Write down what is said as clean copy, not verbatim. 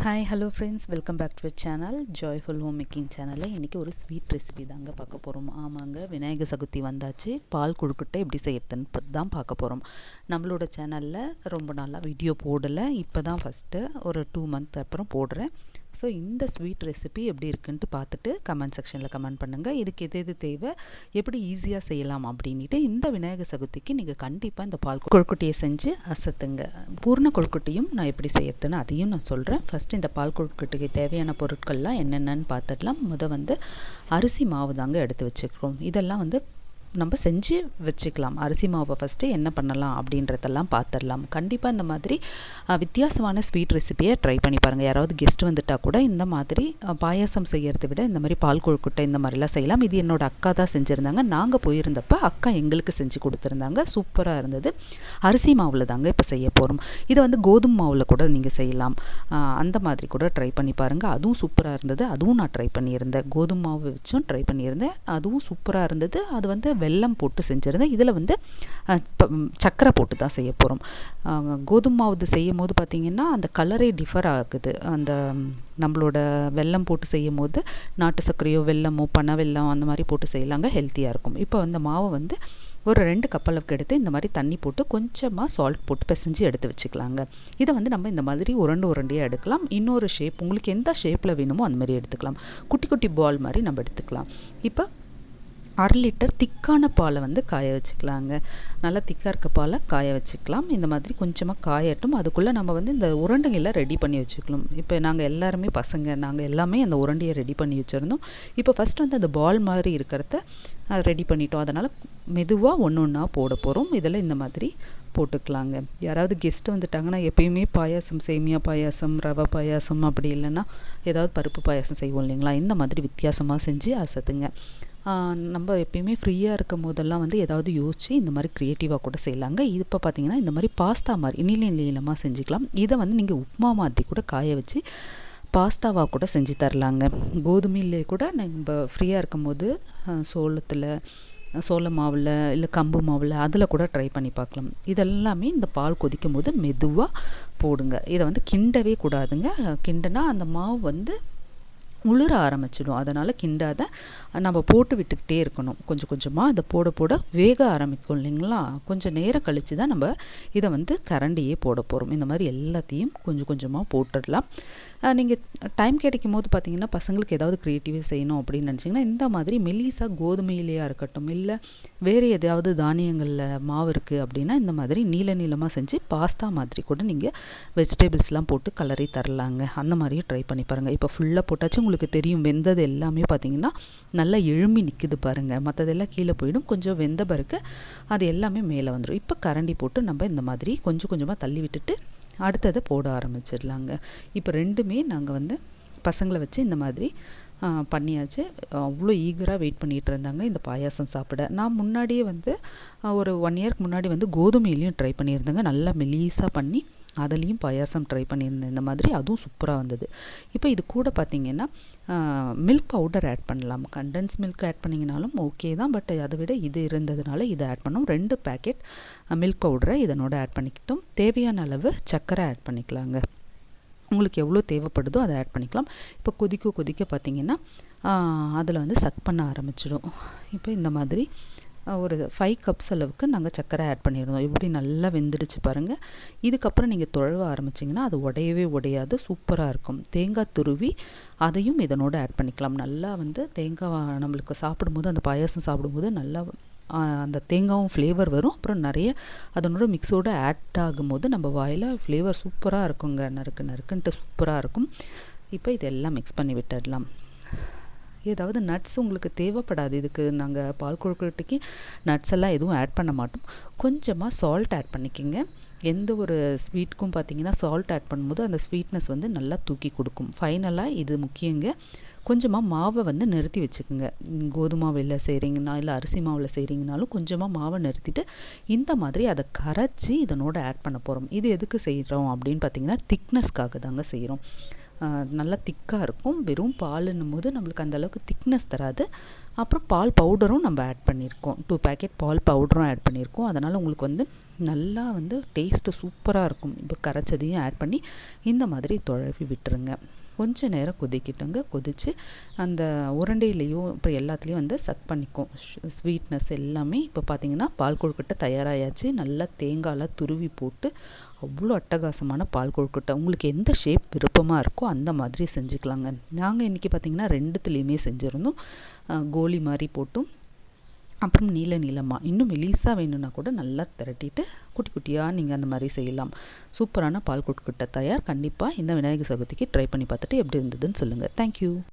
Hi hello friends, welcome back to channel joyful home making சேனலில் இன்றைக்கி ஒரு sweet recipe தாங்க பார்க்க போகிறோம். ஆமாங்க, விநாயகர் சதுர்த்தி வந்தாச்சு. பால் கொழுக்கட்டை எப்படி செய்யறதுன்னு தான் பார்க்க போகிறோம். நம்மளோட சேனலில் ரொம்ப நாளாக வீடியோ போடலை, இப்போ தான் ஃபஸ்ட்டு ஒரு 2 மந்த் அப்புறம் போடுறேன். ஸோ இந்த ஸ்வீட் ரெசிபி எப்படி இருக்குன்ட்டு பார்த்துட்டு கமெண்ட் செக்ஷனில் கமெண்ட் பண்ணுங்கள். இதுக்கு எது தேவை, எப்படி ஈஸியாக செய்யலாம் அப்படின்ட்டு இந்த விநாயகர் சதுர்த்திக்கு நீங்கள் கண்டிப்பாக இந்த பால் கொழுக்கட்டையை செஞ்சு அசத்துங்க. பூர்ண கொழுக்கட்டையும் நான் எப்படி செய்யறதுன்னு அதையும் நான் சொல்கிறேன். ஃபஸ்ட்டு இந்த பால் கொழுக்கட்டைக்கு தேவையான பொருட்கள்லாம் என்னென்னு பார்த்துடலாம். அரிசி மாவு தாங்க எடுத்து வச்சுக்கிறோம். இதெல்லாம் நம்ம செஞ்சு வச்சுக்கலாம். அரிசி மாவை ஃபஸ்ட்டு என்ன பண்ணலாம் அப்படின்றதெல்லாம் பார்த்துடலாம். கண்டிப்பாக இந்த மாதிரி வித்தியாசமான ஸ்வீட் ரெசிபியை ட்ரை பண்ணி பாருங்கள். யாராவது கெஸ்ட் வந்துட்டால் கூட இந்த மாதிரி பாயாசம் செய்கிறத விட இந்த மாதிரி பால் கொழுக்கட்டை இந்த மாதிரிலாம் செய்யலாம். இது என்னோடய அக்கா தான் செஞ்சுருந்தாங்க. நாங்கள் போயிருந்தப்போ அக்கா எங்களுக்கு செஞ்சு கொடுத்துருந்தாங்க. சூப்பராக இருந்தது. அரிசி மாவில் தாங்க இப்போ செய்ய போகிறோம். இதை கோதுமை மாவில் கூட நீங்கள் செய்யலாம். அந்த மாதிரி கூட ட்ரை பண்ணி பாருங்கள். அதுவும் சூப்பராக இருந்தது. அதுவும் நான் ட்ரை பண்ணியிருந்தேன். கோதுமை மாவு வச்சும் ட்ரை பண்ணியிருந்தேன். அதுவும் சூப்பராக இருந்தது. அது வெல்லம் போட்டு செஞ்சுருந்தேன். இதில் சர்க்கரை போட்டு தான் செய்ய போகிறோம். கோதுமை மாவு செய்யும் போது பார்த்திங்கன்னா அந்த கலரே டிஃபர் ஆகுது. அந்த நம்மளோட வெல்லம் போட்டு செய்யும் போது நாட்டு சர்க்கரையோ வெல்லமோ பனை வெல்லம் அந்த மாதிரி போட்டு செய்யலாங்க, ஹெல்த்தியாக இருக்கும். இப்போ அந்த மாவை ஒரு 2 கப் அளவுக்கு எடுத்து இந்த மாதிரி தண்ணி போட்டு கொஞ்சமாக சால்ட் போட்டு பிசைஞ்சு எடுத்து வச்சுக்கலாங்க. இதை நம்ம இந்த மாதிரி உருண்டையாக எடுக்கலாம். இன்னொரு ஷேப் உங்களுக்கு எந்த ஷேப்பில் வேணுமோ அந்த மாதிரி எடுத்துக்கலாம். குட்டி குட்டி பால் மாதிரி நம்ம எடுத்துக்கலாம். இப்போ 1/2 லிட்டர் திக்கான பாலை காய வச்சுக்கலாங்க. நல்லா திக்காக இருக்க பாலை காய வச்சுக்கலாம். இந்த மாதிரி கொஞ்சமாக காயட்டும். அதுக்குள்ளே நம்ம இந்த உருண்டைகளை ரெடி பண்ணி வச்சுக்கலாம். இப்போ நாங்கள் எல்லாருமே பசங்க, நாங்கள் எல்லாமே அந்த உருண்டையை ரெடி பண்ணி வச்சுருந்தோம். இப்போ ஃபஸ்ட்டு அந்த பால் மாதிரி இருக்கிறத ரெடி பண்ணிட்டோம். அதனால் மெதுவாக ஒன்று ஒன்றா போட போகிறோம். இதில் இந்த மாதிரி போட்டுக்கலாங்க. யாராவது கெஸ்ட்டு வந்துட்டாங்கன்னா எப்பயுமே பாயாசம், சேமியா பாயாசம், ரவை பாயாசம், அப்படி இல்லைன்னா ஏதாவது பருப்பு பாயாசம் செய்வோம் இல்லைங்களா, இந்த மாதிரி வித்தியாசமாக செஞ்சு அசத்துங்க. நம்ம எப்பயுமே ஃப்ரீயாக இருக்கும் போதெல்லாம் ஏதாவது யோசித்து இந்த மாதிரி க்ரியேட்டிவாக கூட செய்யலாங்க. இது இப்போ பார்த்திங்கன்னா இந்த மாதிரி பாஸ்தா மாதிரி நீளமாக செஞ்சுக்கலாம். இதை நீங்கள் உப்புமா மாதிரி கூட காய வச்சு பாஸ்தாவாக கூட செஞ்சு தரலாங்க. கோதுமையிலே கூட நம்ம ஃப்ரீயாக இருக்கும் போது சோள மாவில் இல்லை கம்பு மாவில் அதில் கூட ட்ரை பண்ணி பார்க்கலாம். இதெல்லாமே இந்த பால் கொதிக்கும் போது மெதுவாக போடுங்க. இதை கிண்டவே கூடாதுங்க. கிண்டனா அந்த மாவு உளுர ஆரம்பிச்சிடும். அதனால் கிண்டாத நம்ம போட்டு விட்டுக்கிட்டே இருக்கணும். கொஞ்சம் கொஞ்சமாக அதை போட போட வேக ஆரம்பிக்கும் இல்லைங்களா. கொஞ்சம் நேரம் கழித்து தான் நம்ம இதை கரண்டியே போட போகிறோம். இந்த மாதிரி எல்லாத்தையும் கொஞ்சம் கொஞ்சமாக போட்டுடலாம். நீங்கள் டைம் கிடைக்கும் போது பார்த்தீங்கன்னா பசங்களுக்கு ஏதாவது க்ரியேட்டிவாக செய்யணும் அப்படின்னு நினச்சிங்கன்னா இந்த மாதிரி மெலிசாக கோதுமையிலேயா இருக்கட்டும், இல்லை வேறு ஏதாவது தானியங்களில் மாவு இருக்குது அப்படின்னா இந்த மாதிரி நீளமாக செஞ்சு பாஸ்தா மாதிரி கூட நீங்கள் வெஜிடபிள்ஸ்லாம் போட்டு கலரி தரலாங்க. அந்த மாதிரியும் ட்ரை பண்ணி பாருங்கள். இப்போ ஃபுல்லாக போட்டாச்சு. உங்களுக்கு தெரியும், வெந்தது எல்லாமே பார்த்திங்கன்னா நல்லா எழும்பி நிற்குது பாருங்கள். மற்றதெல்லாம் கீழே போயிடும். கொஞ்சம் வெந்த பிறகு அது எல்லாமே மேலே வந்துடும். இப்போ கரண்டி போட்டு நம்ம இந்த மாதிரி கொஞ்சம் கொஞ்சமாக தள்ளி விட்டுட்டு அடுத்ததை போட ஆரம்பிச்சிடலாங்க. இப்போ ரெண்டுமே நாங்கள் பசங்களை வச்சு இந்த மாதிரி பண்ணியாச்சு. அவ்வளோ ஈகராக வெயிட் பண்ணிகிட்டு இருந்தாங்க இந்த பாயாசம் சாப்பிட. நான் முன்னாடியே ஒரு 1 இயர்க்கு முன்னாடி கோதுமையிலையும் ட்ரை பண்ணியிருந்தேங்க. நல்லா மெலீஸாக பண்ணி அதுலேயும் பாயாசம் ட்ரை பண்ணியிருந்தேன் இந்த மாதிரி. அதுவும் சூப்பராக வந்தது. இப்போ இது கூட பார்த்திங்கன்னா மில்க் பவுடர் ஆட் பண்ணலாம். கண்டென்ஸ் மில்க் ஆட் பண்ணிங்கனாலும் ஓகே தான். பட் அதை விட இது இருந்ததுனால இதை ஆட் பண்ணோம். 2 பேக்கெட் மில்க் பவுடரை இதனோட ஆட் பண்ணிக்கிட்டோம். தேவையான அளவு சர்க்கரை ஆட் பண்ணிக்கலாங்க. உங்களுக்கு எவ்வளோ தேவைப்படுதோ அதை ஆட் பண்ணிக்கலாம். இப்போ கொதிக்க பார்த்திங்கன்னா அதில் சக் பண்ண ஆரம்பிச்சிடும். இப்போ இந்த மாதிரி ஒரு 5 கப்ஸ் அளவுக்கு நாங்கள் சர்க்கரை ஆட் பண்ணியிருந்தோம். எப்படி நல்லா வெந்துடுச்சு பாருங்கள். இதுக்கப்புறம் நீங்கள் துழவ ஆரம்பிச்சிங்கன்னா அது உடையவே உடையாது, சூப்பராக இருக்கும். தேங்காய் துருவி அதையும் இதனோட ஆட் பண்ணிக்கலாம். நல்லா தேங்காய் நம்மளுக்கு சாப்பிடும்போது, அந்த பாயாசம் சாப்பிடும்போது நல்லா அந்த தேங்காயும் ஃப்ளேவர் வரும். அப்புறம் நிறைய அதனோட மிக்ஸோடு ஆட் ஆகும்போது நம்ம வாயில் ஃப்ளேவர் சூப்பராக இருக்குங்க. நறுக்குன்ட்டு சூப்பராக இருக்கும். இப்போ இதெல்லாம் மிக்ஸ் பண்ணி விட்டுடலாம். ஏதாவது நட்ஸ் உங்களுக்கு தேவைப்படாது. இதுக்கு நாங்கள் பால் கொழுக்கட்டைக்கு நட்ஸ் எல்லாம் எதுவும் ஆட் பண்ண மாட்டோம். கொஞ்சமாக சால்ட் ஆட் பண்ணிக்கோங்க. எந்த ஒரு ஸ்வீட்டுக்கும் பார்த்திங்கன்னா சால்ட் ஆட் பண்ணும்போது அந்த ஸ்வீட்னஸ் நல்லா தூக்கி கொடுக்கும். ஃபைனலாக இது முக்கியங்க. கொஞ்சமாக மாவை நிறுத்தி வச்சுக்கோங்க. கோதுமை மாவில் செய்கிறீங்கன்னா இல்லை அரிசி மாவில் செய்கிறீங்கனாலும் கொஞ்சமாக மாவை நிறுத்திட்டு இந்த மாதிரி அதை கரைச்சி இதனோட ஆட் பண்ண போகிறோம். இது எதுக்கு செய்கிறோம் அப்படின்னு பார்த்திங்கன்னா திக்னஸ்க்காக தாங்க செய்கிறோம். நல்லா திக்காக இருக்கும். வெறும் பாலுன்னும் போது நம்மளுக்கு அந்தளவுக்கு திக்னஸ் தராது. அப்புறம் பால் பவுடரும் நம்ம ஆட் பண்ணியிருக்கோம். 2 பேக்கெட் பால் பவுடரும் ஆட் பண்ணியிருக்கோம். அதனால் உங்களுக்கு வந்து நல்லா வந்து டேஸ்ட்டு சூப்பராக இருக்கும். இப்போ கரைச்சதையும் ஆட் பண்ணி இந்த மாதிரி துழவி விட்டுருங்க. கொஞ்ச நேரம் கொதிக்கட்டுங்க. கொதித்து அந்த உருண்டையிலையும் இப்போ எல்லாத்துலேயும் வந்து சக் பண்ணிக்கும் ஸ்வீட்னஸ் எல்லாமே. இப்போ பார்த்தீங்கன்னா பால் கொழுக்கட்டை தயாராகியாச்சு. நல்லா தேங்காயெலாம் துருவி போட்டு அவ்வளோ அட்டகாசமான பால் கொழுக்கட்டை. உங்களுக்கு எந்த ஷேப் விருப்பமாக இருக்கோ அந்த மாதிரி செஞ்சுக்கலாங்க. நாங்கள் இன்றைக்கி பார்த்திங்கன்னா 2த்துலேயுமே செஞ்சுருந்தோம். கோலி மாதிரி போட்டும் அப்புறம் நீளமாக இன்னும் மெலிசாக வேணும்னா கூட நல்லா திரட்டிட்டு குட்டி குட்டியாக நீங்கள் அந்த மாதிரி செய்யலாம். சூப்பரான பால் கொழுக்கட்டை தயார். கண்டிப்பாக இந்த விநாயகர் சதுர்த்திக்கு ட்ரை பண்ணி பார்த்துட்டு எப்படி இருந்ததுன்னு சொல்லுங்கள். தேங்க்யூ.